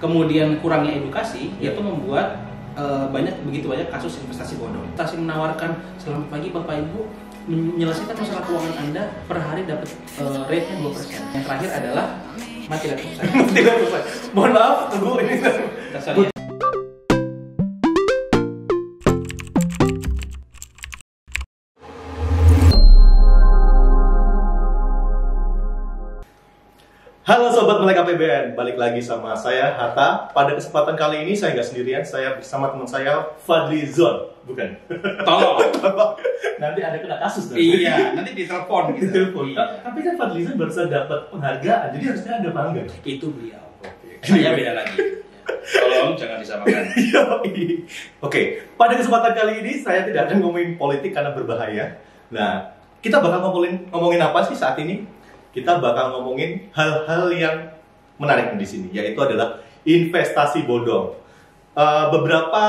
kemudian kurangnya edukasi, itu membuat begitu banyak kasus investasi bodong. Investasi menawarkan selamat pagi Bapak Ibu, menyelesaikan masalah keuangan Anda per hari dapat rate-nya 2%. Yang terakhir adalah mati dan selesai. Mati dan selesai. Mohon maaf, tunggu ini. Dasarnya. Halo Sobat Melek APBN, balik lagi sama saya Hatta. Pada kesempatan kali ini saya nggak sendirian, saya bersama teman saya Fadlizon. Bukan? Tolong. Nanti ada kena kasus dong. Iya, nanti ditelepon gitu. Ditelepon. Iya. Tapi kan Fadlizon baru saja dapat penghargaan, jadi harusnya ada bangga. Itu beliau. Saya beda lagi. Tolong jangan disamakan. Oke, pada kesempatan kali ini saya tidak akan ngomongin politik karena berbahaya. Nah, kita bakal ngomongin apa sih saat ini? Kita bakal ngomongin hal-hal yang menarik di sini, yaitu adalah investasi bodong. Beberapa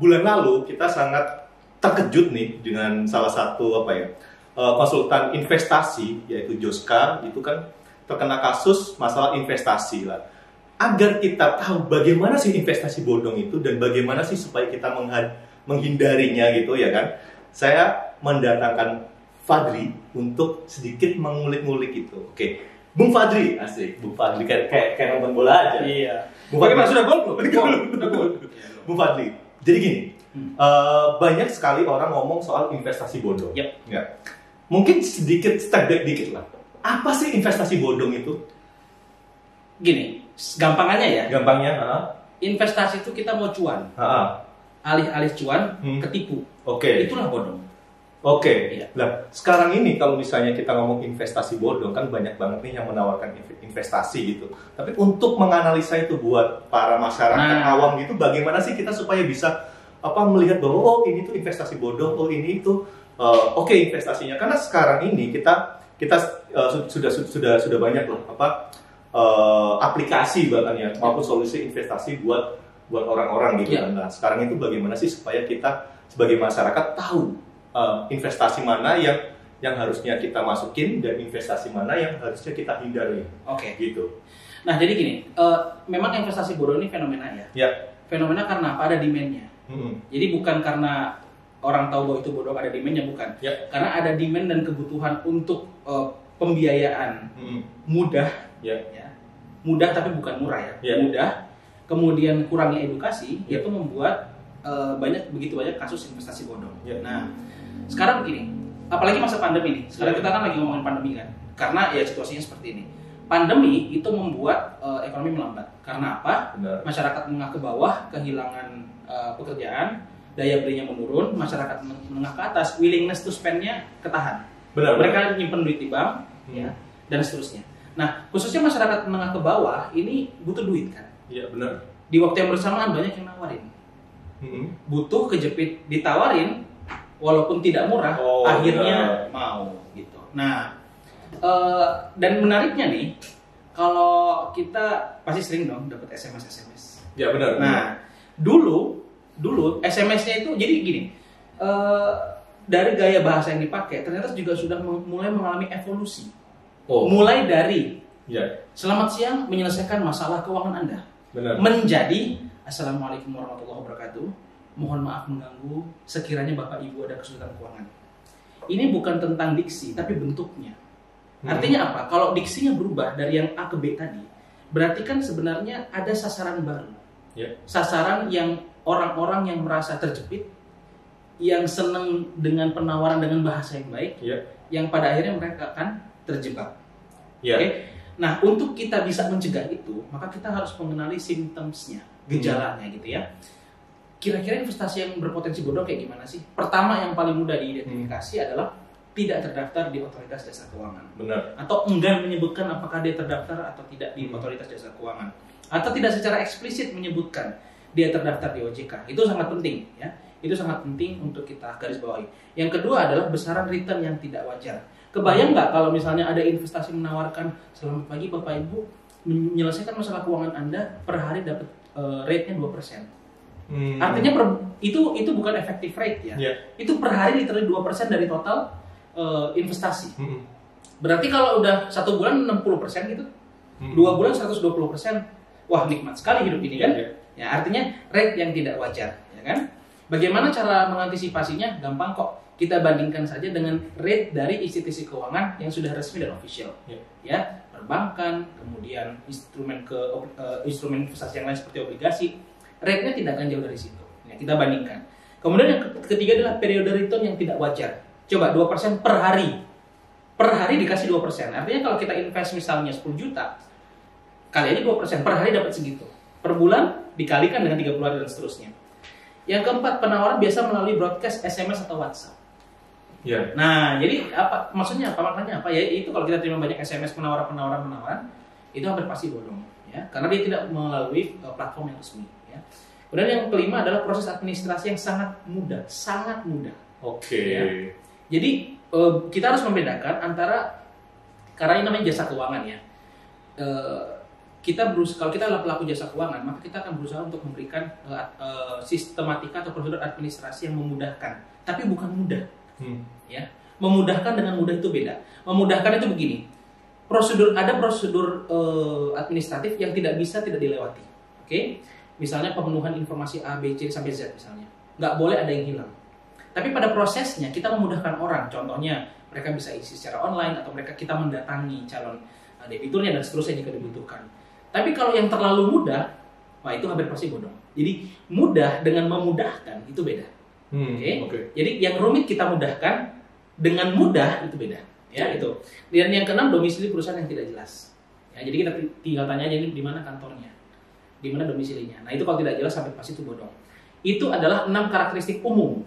bulan lalu kita sangat terkejut nih dengan salah satu konsultan investasi, yaitu Joska, itu kan terkena kasus masalah investasi lah. Agar kita tahu bagaimana sih investasi bodong itu dan bagaimana sih supaya kita menghindarinya gitu ya kan. Saya mendatangkan Fadli untuk sedikit mengulik-ngulik itu. Oke, Bung Fadli, asik. Bung Fadli kayak nonton bola aja. Iya. Bung Fadli Sudah gol belum? Bung Fadli, jadi gini, banyak sekali orang ngomong soal investasi bodong. Yep. Ya. Mungkin sedikit step back dikit lah. Apa sih investasi bodong itu? Gini, gampangannya ya. Gampangnya, Investasi itu kita mau cuan. Alih-alih cuan, ketipu. Oke. Itulah bodong. Oke, Iya. Nah sekarang ini kalau misalnya kita ngomong investasi bodong kan banyak banget nih yang menawarkan investasi gitu. Tapi untuk menganalisa itu buat para masyarakat awam gitu, bagaimana sih kita supaya bisa melihat bahwa oh ini tuh investasi bodong, oh ini itu oke investasinya. Karena sekarang ini kita sudah banyak loh aplikasi bahkan ya maupun solusi investasi buat orang-orang gitu. Yeah. Nah sekarang itu bagaimana sih supaya kita sebagai masyarakat tahu investasi mana yang harusnya kita masukin dan investasi mana yang harusnya kita hindari. Oke. Gitu. Nah jadi gini, memang investasi bodong ini fenomena ya. Ya. Fenomena karena apa? Ada demand-nya. Jadi bukan karena orang tahu bahwa itu bodong ada demand-nya, bukan. Ya. Karena ada demand dan kebutuhan untuk pembiayaan mudah, ya. Mudah tapi bukan murah ya. Mudah. Kemudian kurangnya edukasi, itu membuat begitu banyak kasus investasi bodong. Ya. Nah, sekarang begini, apalagi masa pandemi nih. Sekarang kita kan lagi ngomongin pandemi kan. Karena ya situasinya seperti ini. Pandemi itu membuat ekonomi melambat. Karena apa? Benar. Masyarakat menengah ke bawah kehilangan pekerjaan, daya belinya menurun, masyarakat menengah ke atas willingness to spend-nya ketahan. Benar. Mereka nyimpen duit di bank, ya, dan seterusnya. Nah, khususnya masyarakat menengah ke bawah ini butuh duit kan. Iya benar. Di waktu yang bersamaan banyak yang nawarin. Butuh, kejepit, ditawarin walaupun tidak murah, akhirnya mau gitu. Nah, dan menariknya nih, kalau kita pasti sering dong dapat SMS. Ya benar. Nah, dulu SMS-nya itu jadi gini, dari gaya bahasa yang dipakai ternyata juga sudah mulai mengalami evolusi. Mulai dari selamat siang, menyelesaikan masalah keuangan Anda. Benar. Menjadi Assalamualaikum warahmatullahi wabarakatuh. Mohon maaf mengganggu, sekiranya Bapak Ibu ada kesulitan keuangan. Ini bukan tentang diksi, tapi bentuknya. Artinya apa? Kalau diksinya berubah dari yang A ke B tadi, berarti kan sebenarnya ada sasaran baru. Sasaran yang orang-orang yang merasa terjepit, yang senang dengan penawaran dengan bahasa yang baik, yang pada akhirnya mereka akan terjebak. Oke? Nah, untuk kita bisa mencegah itu, maka kita harus mengenali symptoms-nya, gejalanya gitu ya. Kira-kira investasi yang berpotensi bodong kayak gimana sih? Pertama yang paling mudah diidentifikasi adalah tidak terdaftar di otoritas jasa keuangan. Benar. Atau enggan menyebutkan apakah dia terdaftar atau tidak di otoritas jasa keuangan. Atau tidak secara eksplisit menyebutkan dia terdaftar di OJK. Itu sangat penting ya. Itu sangat penting untuk kita garis bawahi. Yang kedua adalah besaran return yang tidak wajar. Kebayang nggak kalau misalnya ada investasi menawarkan selamat pagi Bapak Ibu, menyelesaikan masalah keuangan Anda per hari dapat rate-nya 2%. Artinya itu bukan effective rate ya. Itu per hari diterima 2% dari total investasi. Berarti kalau udah 1 bulan 60% gitu, 2 bulan 120%, wah nikmat sekali hidup ini kan. Ya, artinya rate yang tidak wajar, ya kan? Bagaimana cara mengantisipasinya? Gampang kok. Kita bandingkan saja dengan rate dari institusi keuangan yang sudah resmi dan official. Ya, perbankan, kemudian instrumen investasi yang lain seperti obligasi, rate-nya tidak akan jauh dari situ. Ya, kita bandingkan. Kemudian yang ketiga adalah periode return yang tidak wajar. Coba 2% per hari. Per hari dikasih 2%. Artinya kalau kita invest misalnya 10 juta, kali ini 2%, per hari dapat segitu. Per bulan dikalikan dengan 30 hari dan seterusnya. Yang keempat, penawaran biasa melalui broadcast, SMS atau WhatsApp. Nah, jadi apa maksudnya apa maknanya apa? Ya itu kalau kita terima banyak SMS penawaran, itu hampir pasti bodong, ya. Karena dia tidak melalui platform yang resmi, ya. Kemudian yang kelima adalah proses administrasi yang sangat mudah. Ya. Jadi kita harus membedakan antara, karena ini namanya jasa keuangan, ya. Kalau kita adalah pelaku jasa keuangan, maka kita akan berusaha untuk memberikan sistematika atau prosedur administrasi yang memudahkan, tapi bukan mudah. Ya, memudahkan dengan mudah itu beda. Memudahkan itu begini, ada prosedur administratif yang tidak dilewati. Oke, misalnya pemenuhan informasi A, B, C sampai Z misalnya, nggak boleh ada yang hilang. Tapi pada prosesnya kita memudahkan orang. Contohnya mereka bisa isi secara online atau kita mendatangi calon debiturnya dan seterusnya jika dibutuhkan. Tapi kalau yang terlalu mudah, wah itu hampir pasti bodong. Jadi mudah dengan memudahkan itu beda. Oke. Jadi yang rumit kita mudahkan, dengan mudah itu beda. Ya itu. Dan yang keenam, domisili perusahaan yang tidak jelas. Ya, jadi kita tinggal tanya aja ini di mana kantornya, di mana domisilinya. Nah itu kalau tidak jelas sampai pasti itu bodong. Itu adalah 6 karakteristik umum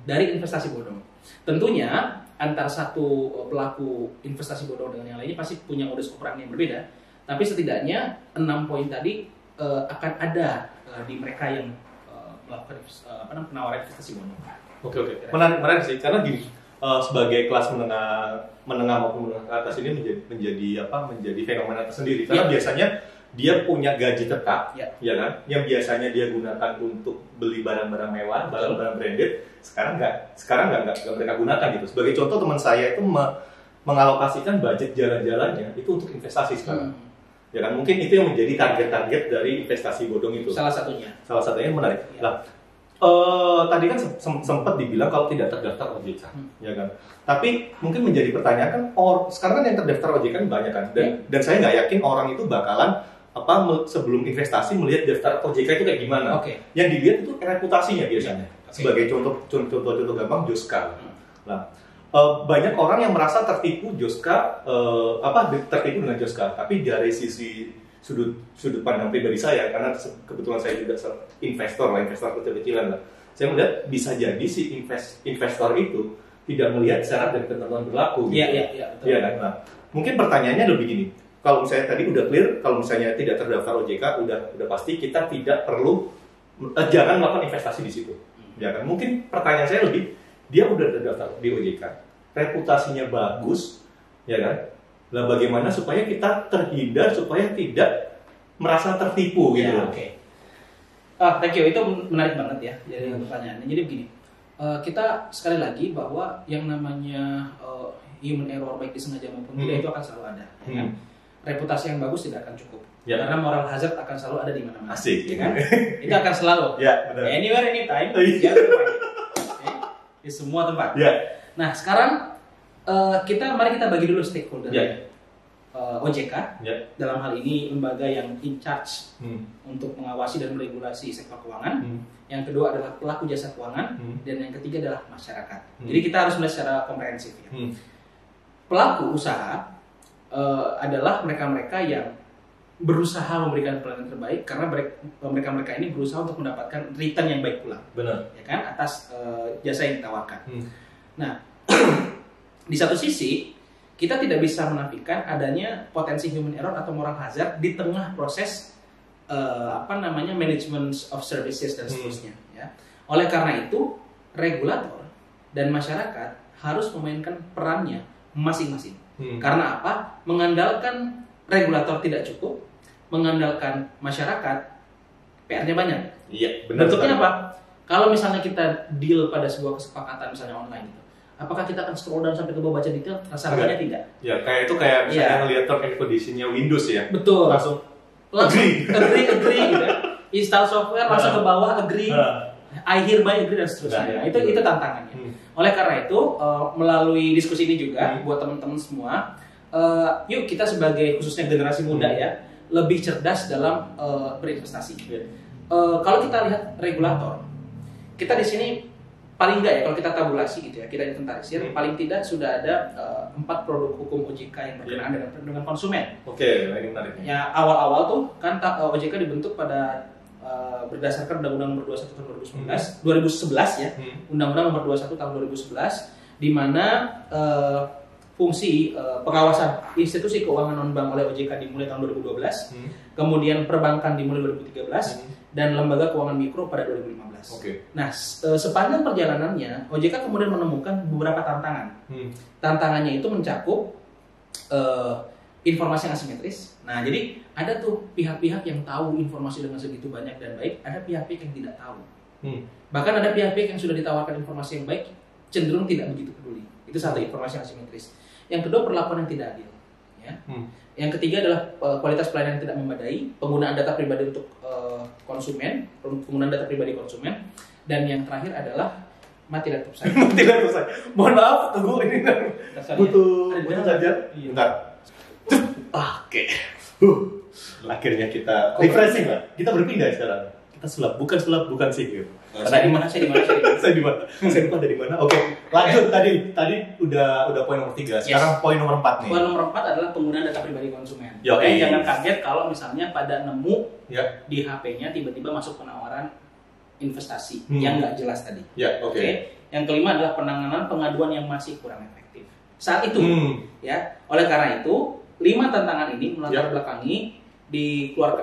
dari investasi bodong. Tentunya antara satu pelaku investasi bodong dengan yang lainnya pasti punya modus operandi yang berbeda. Tapi setidaknya 6 poin tadi akan ada di mereka yang melakukan penawaran investasi bodong. Oke. Menarik sih, karena gini, sebagai kelas menengah maupun menengah ke atas ini menjadi fenomena tersendiri. Karena biasanya dia punya gaji tetap, ya kan, yang biasanya dia gunakan untuk beli barang-barang mewah, barang-barang branded. Sekarang nggak mereka gunakan gitu. Sebagai contoh, teman saya itu mengalokasikan budget jalan-jalannya itu untuk investasi sekarang. Ya kan, mungkin itu yang menjadi target-target dari investasi bodong itu. Salah satunya menarik. Nah, tadi kan sempat dibilang kalau tidak terdaftar OJK, ya kan. Tapi mungkin menjadi pertanyaan kan, sekarang kan yang terdaftar OJK kan banyak kan, dan saya nggak yakin orang itu bakalan sebelum investasi melihat daftar OJK itu kayak gimana. Yang dilihat itu reputasinya biasanya. Sebagai contoh gampang, Joska. Nah, banyak orang yang merasa tertipu tertipu dengan Joska, tapi dari sisi sudut pandang pribadi saya, karena kebetulan saya juga investor kecil-kecilan lah, saya melihat bisa jadi si investor itu tidak melihat syarat dan ketentuan berlaku. Iya, betul. Ya kan? Nah, mungkin pertanyaannya lebih gini, kalau misalnya tadi udah clear, kalau misalnya tidak terdaftar OJK, udah pasti kita tidak perlu, jangan melakukan investasi di situ. Ya kan? Mungkin pertanyaan saya lebih, dia udah terdaftar di OJK, reputasinya bagus, ya kan? Lah bagaimana supaya kita terhindar, supaya tidak merasa tertipu gitu? Thank you, itu menarik banget ya jadi pertanyaannya. Jadi begini, kita sekali lagi bahwa yang namanya human error baik disengaja maupun tidak itu akan selalu ada. Ya kan? Reputasi yang bagus tidak akan cukup. Karena moral hazard akan selalu ada di mana-mana. Asik, ya kan? Itu akan selalu. Benar. Anywhere, anytime. Di semua tempat. Nah, sekarang mari kita bagi dulu stakeholder. OJK dalam hal ini lembaga yang in charge untuk mengawasi dan meregulasi sektor keuangan. Yang kedua adalah pelaku jasa keuangan, dan yang ketiga adalah masyarakat. Jadi kita harus melihat secara komprehensif. Ya. Pelaku usaha adalah mereka-mereka yang berusaha memberikan pelayanan terbaik, karena mereka ini berusaha untuk mendapatkan return yang baik pula. Benar. Ya kan, atas jasa yang ditawarkan. Nah, di satu sisi kita tidak bisa menafikan adanya potensi human error atau moral hazard di tengah proses management of services dan seterusnya. Ya. Oleh karena itu, regulator dan masyarakat harus memainkan perannya masing-masing. Karena apa? Mengandalkan regulator tidak cukup, mengandalkan masyarakat, PR-nya banyak. Iya, benar. Bentuknya apa? Kalau misalnya kita deal pada sebuah kesepakatan misalnya online gitu, apakah kita akan scroll down sampai ke bawah baca detail? Rasanya tidak. Ya, kayak misalnya ngeliat term and condition-nya Windows ya. Betul. Langsung langsung Agree. agree gitu ya. Install software langsung ke bawah agree, I hereby agree dan seterusnya. Itu tantangannya. Oleh karena itu melalui diskusi ini juga buat teman-teman semua, yuk kita sebagai khususnya generasi muda ya lebih cerdas dalam berinvestasi. Kalau kita lihat regulator, kita di sini paling enggak ya kalau kita tabulasi gitu ya, kita inventarisir paling tidak sudah ada 4 produk hukum OJK yang berkenaan dengan perlindungan konsumen. Oke, ini menarik. Ya awal-awal tuh kan OJK dibentuk pada berdasarkan Undang-Undang Nomor 21 Tahun 2011 ya, Undang-Undang Nomor 21 Tahun 2011, di mana fungsi pengawasan institusi keuangan non-bank oleh OJK dimulai tahun 2012, kemudian perbankan dimulai 2013, dan lembaga keuangan mikro pada 2015. Nah, sepanjang perjalanannya OJK kemudian menemukan beberapa tantangan. Tantangannya itu mencakup informasi yang asimetris. Nah, jadi ada tuh pihak-pihak yang tahu informasi dengan segitu banyak dan baik, ada pihak-pihak yang tidak tahu. Bahkan ada pihak-pihak yang sudah ditawarkan informasi yang baik cenderung tidak begitu peduli. Itu satu, informasi yang asimetris. Yang kedua, perlakuan yang tidak adil. Ya. Yang ketiga adalah kualitas pelayanan yang tidak memadai, penggunaan data pribadi untuk konsumen, penggunaan data pribadi konsumen, dan yang terakhir adalah mati laptop saya. Mati laptop saya. Mohon maaf, tunggu ini butuh charger. Bentar. Oke. Akhirnya kita refreshing lah. Kita berpindah sekarang. Kita sulap, bukan sih. Saya di mana? Saya di mana? Saya lupa dari mana. Oke, lanjut tadi udah poin nomor 3. Sekarang poin nomor 4 nih. Poin nomor 4 adalah penggunaan data pribadi konsumen. Jangan kaget kalau misalnya pada nemu di HP-nya tiba-tiba masuk penawaran investasi yang nggak jelas tadi. Oke. Yang kelima adalah penanganan pengaduan yang masih kurang efektif. Saat itu, ya. Oleh karena itu, 5 tantangan ini melatar belakangi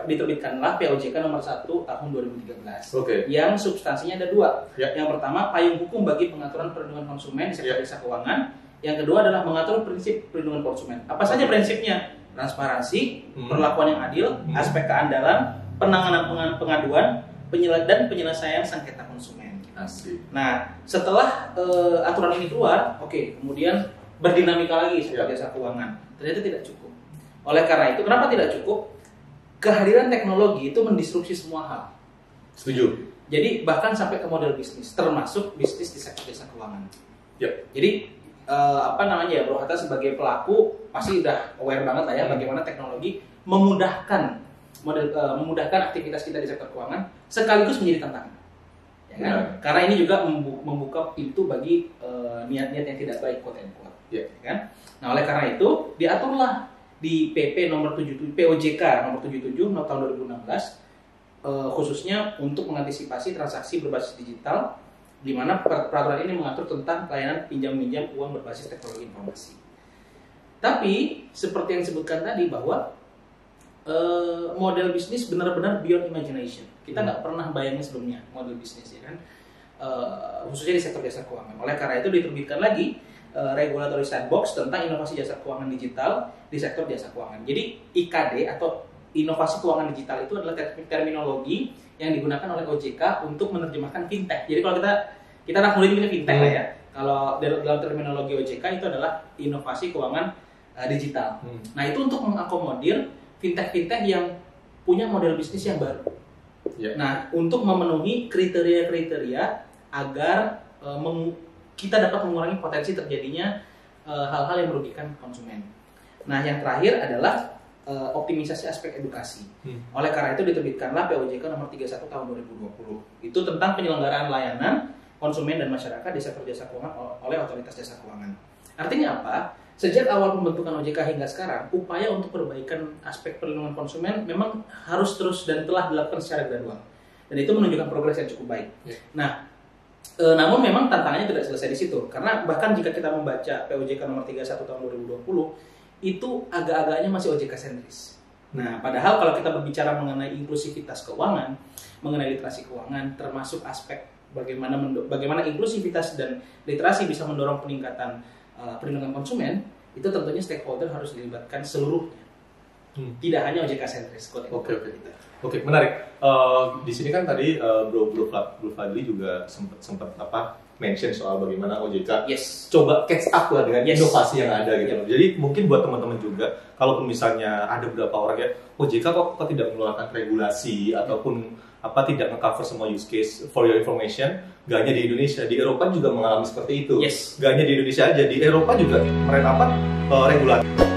diterbitkanlah POJK nomor 1 tahun 2013 yang substansinya ada 2. Yang pertama, payung hukum bagi pengaturan perlindungan konsumen di sektor jasa keuangan. Yang kedua adalah mengatur prinsip perlindungan konsumen. Apa saja prinsipnya? Transparansi, perlakuan yang adil, aspek keandalan, penanganan pengaduan, dan penyelesaian sengketa konsumen. Nah, setelah aturan ini keluar, kemudian berdinamika lagi sektor jasa keuangan. Ternyata tidak cukup. Oleh karena itu, kenapa tidak cukup? Kehadiran teknologi itu mendisrupsi semua hal. Setuju. Jadi bahkan sampai ke model bisnis, termasuk bisnis di sektor jasa keuangan. Jadi Bro Hatta sebagai pelaku pasti udah aware banget lah ya bagaimana teknologi memudahkan memudahkan aktivitas kita di sektor keuangan sekaligus menjadi tantangan. Ya kan? Karena ini juga membuka pintu bagi niat-niat yang tidak baik, quote and quote. Kan? Nah, oleh karena itu diaturlah di PP nomor 77 POJK nomor 77 tahun 2016 khususnya untuk mengantisipasi transaksi berbasis digital, di mana peraturan ini mengatur tentang pelayanan pinjam-minjam uang berbasis teknologi informasi. Tapi seperti yang disebutkan tadi bahwa model bisnis benar-benar beyond imagination. Kita nggak pernah bayangin sebelumnya model bisnis ya kan, khususnya di sektor jasa keuangan. Oleh karena itu diterbitkan lagi regulatory sandbox tentang inovasi jasa keuangan digital di sektor jasa keuangan. Jadi IKD atau inovasi keuangan digital itu adalah terminologi yang digunakan oleh OJK untuk menerjemahkan fintech. Jadi kalau kita nakulin fintech lah ya. Kalau dalam terminologi OJK itu adalah inovasi keuangan digital. Nah, itu untuk mengakomodir fintech yang punya model bisnis yang baru. Nah, untuk memenuhi kriteria-kriteria agar kita dapat mengurangi potensi terjadinya hal-hal yang merugikan konsumen. Nah, yang terakhir adalah optimisasi aspek edukasi. Oleh karena itu diterbitkanlah POJK nomor 31 tahun 2020. Itu tentang penyelenggaraan layanan konsumen dan masyarakat di sektor jasa keuangan oleh otoritas jasa keuangan. Artinya apa? Sejak awal pembentukan OJK hingga sekarang, upaya untuk perbaikan aspek perlindungan konsumen memang harus terus dan telah dilakukan secara gradual. Dan itu menunjukkan progres yang cukup baik. Nah, namun memang tantangannya tidak selesai di situ, karena bahkan jika kita membaca POJK nomor 31 tahun 2020 itu agak-agaknya masih OJK sentris. Nah, padahal kalau kita berbicara mengenai inklusivitas keuangan, mengenai literasi keuangan, termasuk aspek bagaimana inklusivitas dan literasi bisa mendorong peningkatan perlindungan konsumen, itu tentunya stakeholder harus dilibatkan seluruhnya. Tidak hanya OJK sentris. Oke, menarik. Di sini kan tadi Bro Fadli juga sempat mention soal bagaimana OJK Yes. coba catch up lah dengan Yes. inovasi yang ada gitu loh. Jadi mungkin buat teman-teman juga, kalaupun misalnya ada beberapa orang ya, OJK kok tidak mengeluarkan regulasi ataupun tidak nge-cover semua use case. For your information, gak hanya di Indonesia, di Eropa juga mengalami seperti itu. Yes. Gak hanya di Indonesia aja, di Eropa juga mereka regulasi.